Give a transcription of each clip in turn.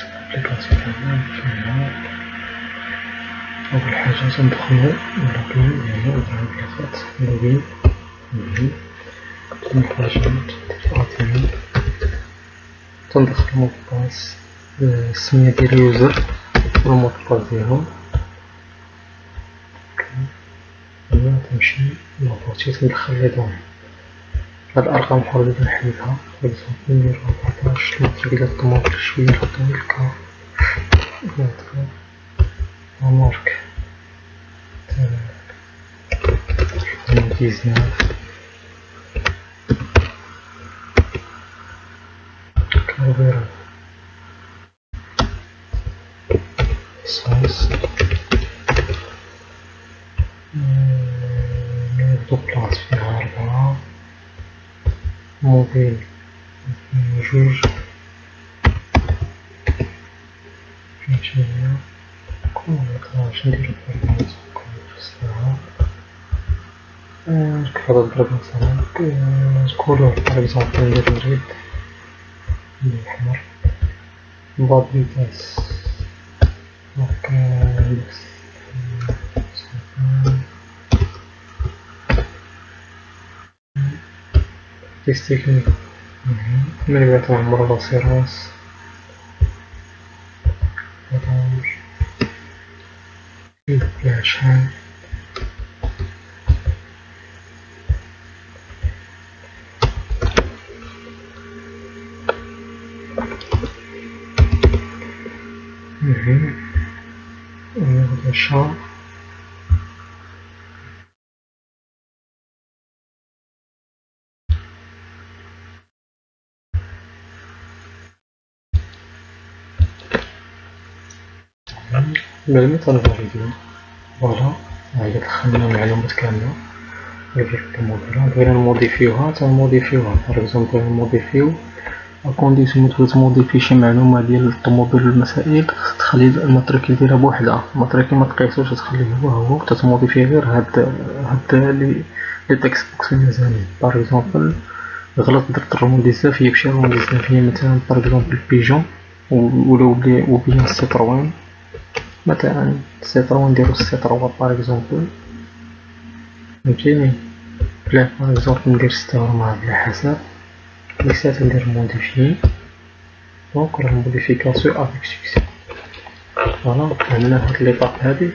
لابليكاسيون تاعنا فيها أول حاجة تندخلو لوغين يعني نوضعو بلاصات لوغين ثاني حاجة تندخلو مود باس السمية ديال اليوزر والمود باس ديالهم هنا تمشي لابوتي تندخل لي دوني هاد الأرقام الأخرى اللي نحيدها ندير 14 الماتريك ديال الطوموبيل شوية نحطو الكا مارك 19 كاربيرا إسانس نوضو بلاص فيها 4 موبيل جوج فيشية كونكتاج نديرو بربعة في الساعة كيف نضرب مثلا كولور باغ اكزومبل ندير ريد الأحمر باد فيتاس هاكا تيست تكنيك من بعد نعمرو لاسيرونس شحال وناخد الشهر المعلومات غنفاليديو فوالا هاهي دخلنا المعلومات كاملة ديال الطوموبيلة بغينا نموديفيوها تنموديفيوها باغ اكزومبل نموديفيو أكونديسيون تبغي تموديفي شي معلومة ديال الطوموبيل والمسائل خصك تخلي الماتريكيل ديالها بوحدها الماتريكيل متقيسوش تخليه هو تتموديفي غير هاد لي تكست بوكس المزالين باغ اكزومبل غلط درت الرمون بزاف هي بشي رمون بزاف هي مثلا باغ اكزومبل بيجون ولا بيان سيتروين مثلا سيتروين نديرو سيتروا باغ اكزومبل فهمتيني بلا باغ اكزومبل ندير ستة بلا حساب ديك الساعة ندير موديفيي دونك راه موديفيكاسيون افيك سوكسي فوالا عملنا هاد ليطاب هادي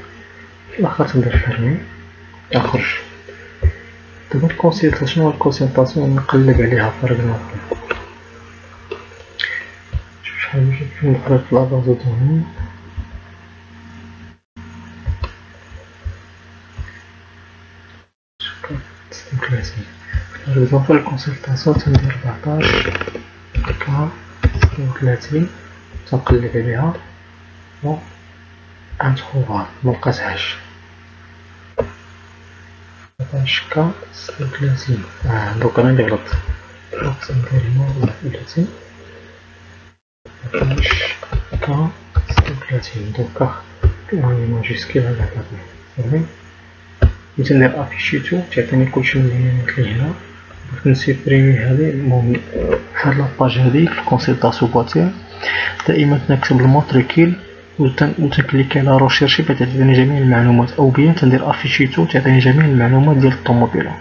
الآخر تندير فيرمي تنخرج دابا الكونسيلطاسيون شنو هو الكونسيلطاسيون نقلب عليها باغ اكزومبل شوف شحال ندخل في لاباز دو دوني باغ اكزومبل الكونسيلطاسيون تندير 14 كا 36 تنقلب عليها بون انتروفابل ملقاتهاش 14 كا 36 دوك انا اللي غلط دونك ندير هنا 31 14 كا 36 دوكا كاين جوسكي هاد العدد صافي ملي تندير افيشيتو تعطيني كلشي اللي قلت لي هنا بغيت نسيبريمي هادي المهم فهاد لاباج هادي في الكونسيلطاسيون بواتير دائما تنكتب الماتريكيل وتنكليكي على روشيرشي باش تعطيني جميع المعلومات او بيان تندير افيشيتو تعطيني جميع المعلومات ديال الطوموبيله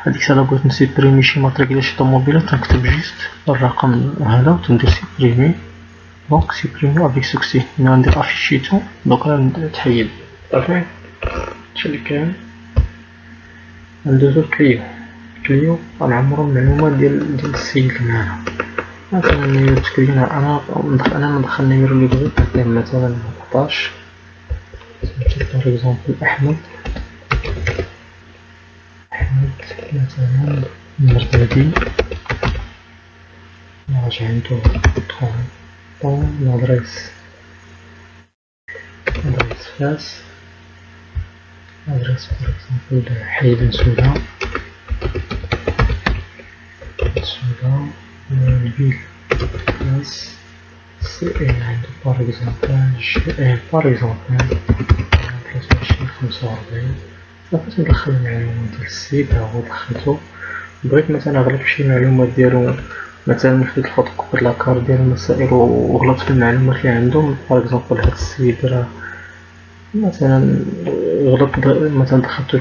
هاديك الساعه بغيت نسيبريمي شي ماتريكيل شي طوموبيله تنكتب جيست الرقم هذا وتندير سيبريمي دونك سيبريمي افيك سوكسي ملي غندير افيشيتو دوك راه تحيد صافي هادشي اللي كاين ندوزو الكليو غنعمرو المعلومات ديال السيد اللي معانا مثلا التكرينا انا ندخل النيميرو اللي بغيت نعطيه مثلا 14 سميتو باغ اكزومبل احمد مثلا المرتدي نرجع عندو طون لادريس فاس ادريس باغ اكزومبل حي بن سودا الفيل فاس سي ان عندو باغ اكزومبل جي ان باغ اكزومبل 23 45 صافي تندخل المعلومات ديال السيد ها هو دخلتو بغيت مثلا غلط فشي معلومات ديالو مثلا خديت الفوتوكوبي لاكار ديال المسائل وغلطت في المعلومات اللي عندهم. باغ اكزومبل هاد السيد راه مثلا غلط، مثلا دخلت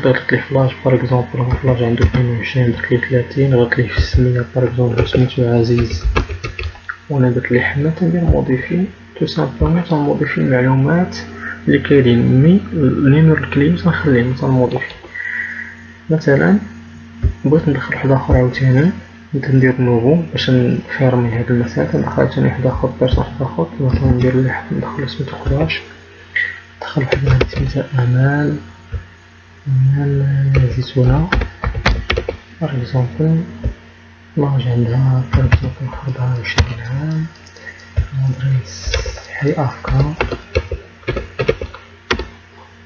غلط ليه فلاج باغ اكزومبل، فلاج عنده 22 درت ليه 30، غلط ليه في السمية باغ اكزومبل سميتو عزيز وانا درت ليه حنا، تندير موديفي تو سامبلومون، تنموديفي المعلومات اللي كاينين، مي النيميرو الكليم تنخليه تنموديفي. مثلا بغيت ندخل واحد اخر عاوتاني، ندير نوفو باش نفيرمي هاد المسائل، تندخل عاوتاني واحد اخر بيرسون واحد اخر، مثلا ندير ليه ندخل سميتو 11، ندخل واحد سميتها امال زيتونة باغ اكزومبل، لاج عندها باغ اكزومبل 24 عام، لادريس حي افكا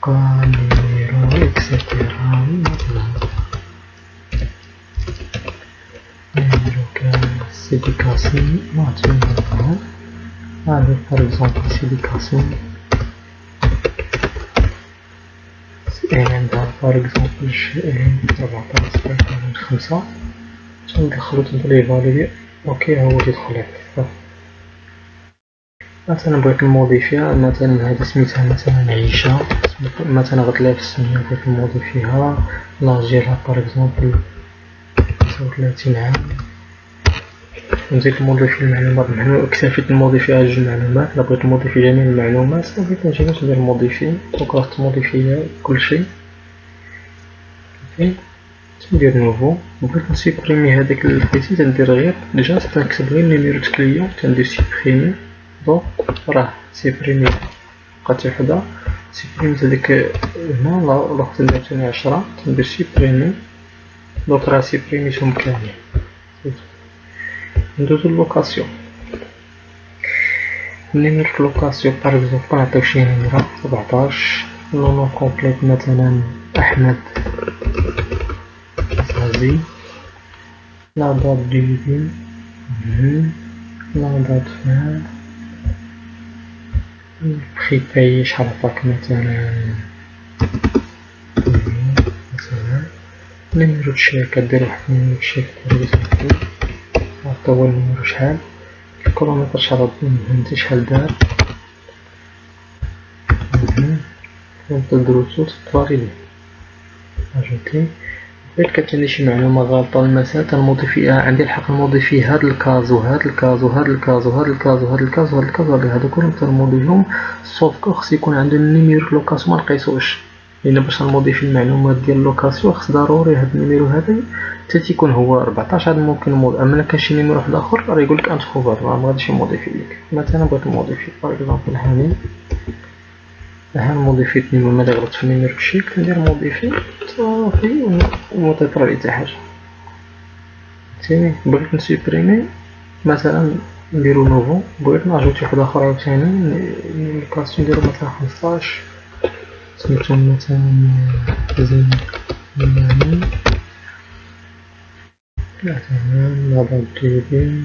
نيميرو اكسيتيرا، مثلا نيميرو سيدي كاسم معطينا مثلا، هذا باغ اكزومبل سيدي كاسم عندها باغ اكزومبل 14 تندخلو تنبدا يفاليدي اوكي هو تيدخل هكا. مثلا بغيت نموديفيها، مثلا هادي سميتها مثلا عيشة، مثلا غدير ليها في السمية بغيت نموديفيها لاج ديالها باغ اكزومبل 35 عام، نزيد نموديفي المعلومات بحال اكتفيت نموديفيها جوج معلومات، لا بغيت نموديفي جميع المعلومات صافي كنجي باش ندير موديفي، دونك راه تموديفي كلشي. اوكي ندير نوفو، بغيت نسيبريمي هداك اللي لقيتي تندير غير ديجا تنكتب غير النيميرو د كليون تندير سيبريمي، دونك راه سيبريمي بقات وحدة، سيبريميت هداك هنا الوقت ندير تاني 10 تندير سيبريمي، دونك راه سيبريميتهم كاملين. ندوزو اللوكاسيون، النيميرو د اللوكاسيون باغ اكزومبل نعطيو شي نيميرو 17، نونو كومبليت مثلا أحمد زازي، لا دات دو ديبي، لا دات فان، البخي بايي شحال عطاك مثلا، نيميرو د الشركة دير واحد النيميرو د الشركة عطا هو النيميرو شحال، الكيلومتر شحال فهمتي شحال دار، تنديرو تو تفاليدي اجوتي. بغيت كتعني شي معلومة غالطة المسألة تنموديفيها، عندي الحق نموديفي هاد الكاز وهاد الكاز وهاد الكاز وهاد الكاز وهاد الكاز وهاد الكاز هادو كلهم تنموديفيهم، سوف كو خص يكون عندي النيميرو د لوكاسيون منقيسوش، لأن باش نموديفي المعلومات ديال اللوكاسيون خص ضروري هاد النيميرو هذا حتى تيكون هو 14 عاد ممكن اما الا كان شي نيميرو واحد اخر راه يقولك انتروفابل مغاديش يموديفي ليك. مثلا بغيت نموديفي باغ اكزومبل هاني، ها موديفيت النيميرو ملي غلطت في النيميرو كشي كندير موديفي صافي ومتيطرا لي حتى حاجة. فهمتيني بغيت نسوبريمي مثلا نديرو نوفو، بغيت ناجوتي واحد اخر عاوتاني الكاسيون نديرو مثلا 15 سميتو مثلا زين يعني مثلا لابد ديبي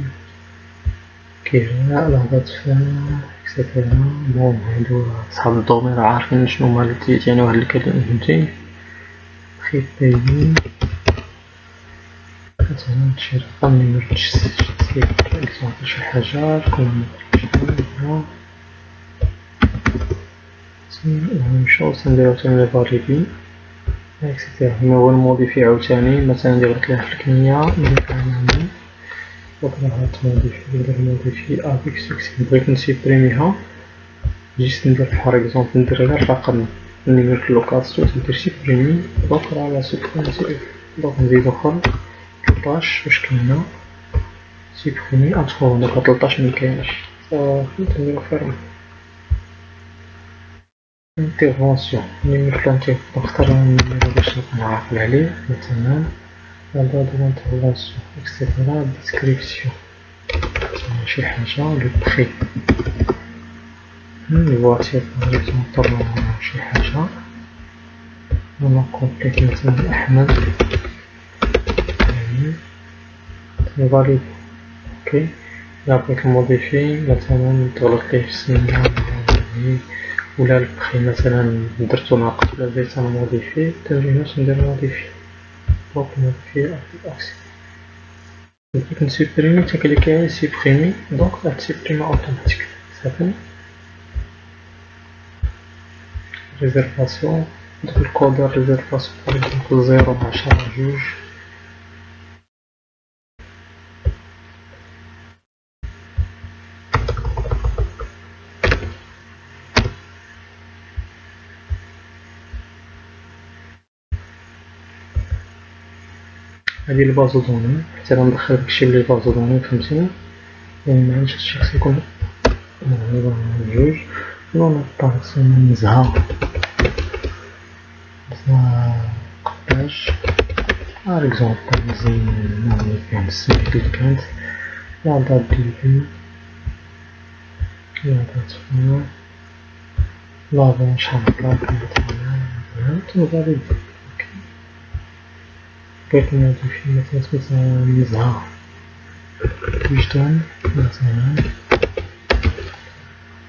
كيرا لابد فان اكسيتيرا. بون هادو صحاب الدومين راه عارفين شنو هما اللي يعني واحد الكلمة فهمتي، بخي بايي مثلا شي رقم نيميرو تشسيب اكزومبل شي حاجة تكون نمشيو تنديرو تاني فاليدي اكسيتيرا. هنا هو الموديفي عاوتاني، مثلا ندير غير في الكمية ندير نعمل دونك راه تموديفي ندير موديفي افيك سوكسي. بغيت نسيبريميها جيت ندير باغ اكزومبل ندير غير الرقم النيميرو د لوكاسيون تندير سيبريمي، دونك راه لا سيبريمي، دونك نزيدو اخر 13 واش كاينة سيبريمي ادخل، دونك 13 مكايناش صافي تنديرو فيرمي. انترفونسيون نيميرو دانتيغ نختار النيميرو باش نعرفل عليه، مثلا لا دات دو انترفونسيون اكسيتيرا. ديسكريبسيون شي حاجة، لو بخي الفواتير باغ اكزومبل شي حاجة، نون كومبليت مثلا أحمد يعني نفاليدي. اوكي إلا بغيت نموديفي مثلا تغلط ليه في السمية ولا البخي مثلا درتو ناقص ولا بغيت نموديفي تنجي هنا ندير موديفي، دونك موديفي اكسي بغيت نسيبريمي تكليكي على سيبريمي دونك غتسيبريمي اوتوماتيك صافي. ريزيرفاسيون دوك الكود ديال ريزيرفاسيون باغ اكزومبل 0 10 2. هادي البازو دوني حتى غندخل داكشي بلي بازو دوني فهمتيني، يعني معندش هاد الشخص يكون جوج. نو نبارسون نزها قداش par exemple نزين نعمل فيها السميت اللي كانت لا دات ديبي لا دات فينا لا بون شحال لا كانت هنا تنبالي بغيت نموديفي مثلا سميتها نزها وجدان مثلا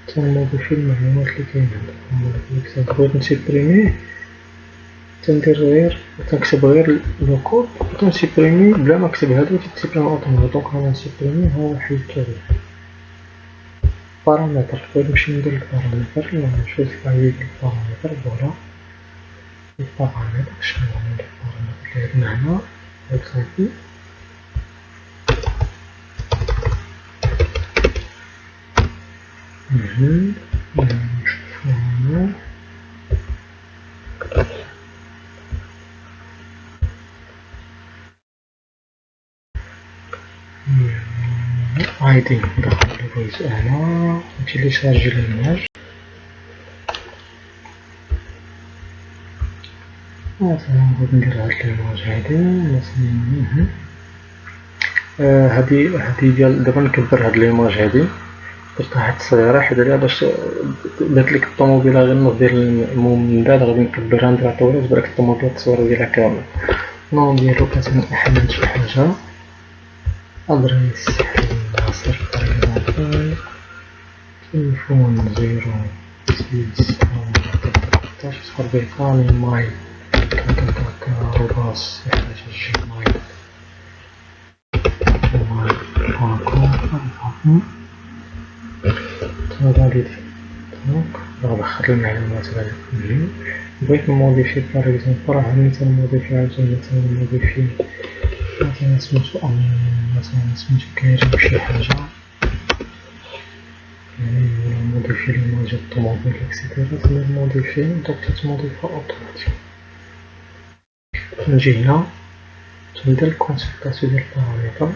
تنموديفي المعلومات اللي كاينة بغيت نسيبريميه تندير غير تنكتب غير لو كود وتنسيبريمي بلا ما نكتب هادو تيسيبريمي اوتوماتيك. دونك انا نسيبريمي ها حيدتو غير بارامتر. بغيت نمشي ندير البارامتر لا نمشي للفايل ديال البارامتر فوالا البارامتر شنو هو البارامتر اللي عندنا هنا هاك صافي. نشوفو هنا ايدي ندخل الفويس هنا نتيليشارجي ليماج مثلا بغيت ندير هاد ليماج هادي مثلا هادي ديال دابا نكبر هاد ليماج هادي درتها واحد الصغيرة حيت عليها باش بات ليك الطوموبيلة غير النص ديال من بعد غادي نكبرها نديرها طويلة تبان لك الطوموبيلة التصويرة ديالها كاملة. نون ديالو كتحمل شي حاجة أدريس ناصر باغ اكزومبل تليفون 06 تدخل بيطاني مايل كاكا روباس شي حاجة جيمايل بوانكوم تنفاليدي دونك غندخل المعلومات غادي بغيت نموديفي باغ اكزومبل راه مثلا نموديفي عاوتاني مثلا نموديفي مثلا سميتو مثلا سميتو كريم شي حاجة يعني نموديفي ليماج ديال الطوموبيل اكسيتيرا تندير موديفي دونك تتموديفا اوتوماتيك. نجي هنا تندير الكونسيبتاسيون ديال البارامتر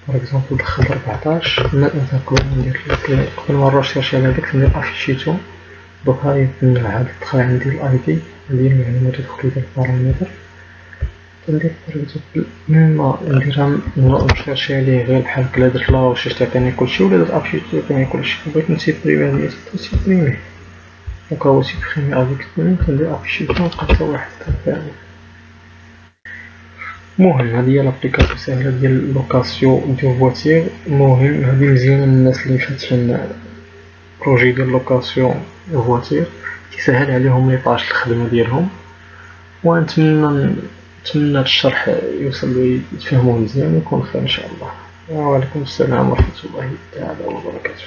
باغ اكزومبل ندخل 14 مثلا قبل ندير قبل ما نروشيرشي على هداك ندير افيشيتو دوك هاهي هاد دخل عندي الاي دي ديال المعلومات اللي دخلو ديال البارامتر ندير باغ اكزومبل ميما نديرها نشيرشي عليه غير بحال هكا درت لا واش تعطيني كلشي ولا درت افيشيتو تعطيني كلشي بغيت نسيبريمي هادي نسيبريمي دونك هو سيبريمي افيك كندير افيشيتو نلقى حتى واحد كامل. المهم هادي هي لابليكاسيون ساهلة ديال لوكاسيون ديال فواتير. المهم هادي مزيانة للناس اللي فاتحين بروجي ديال لوكاسيون فواتير كيسهل عليهم لي طاش الخدمة ديالهم. ونتمنى هاد الشرح يوصل يتفهموه مزيان ويكون خير ان شاء الله. وعليكم السلام ورحمة الله تعالى وبركاته.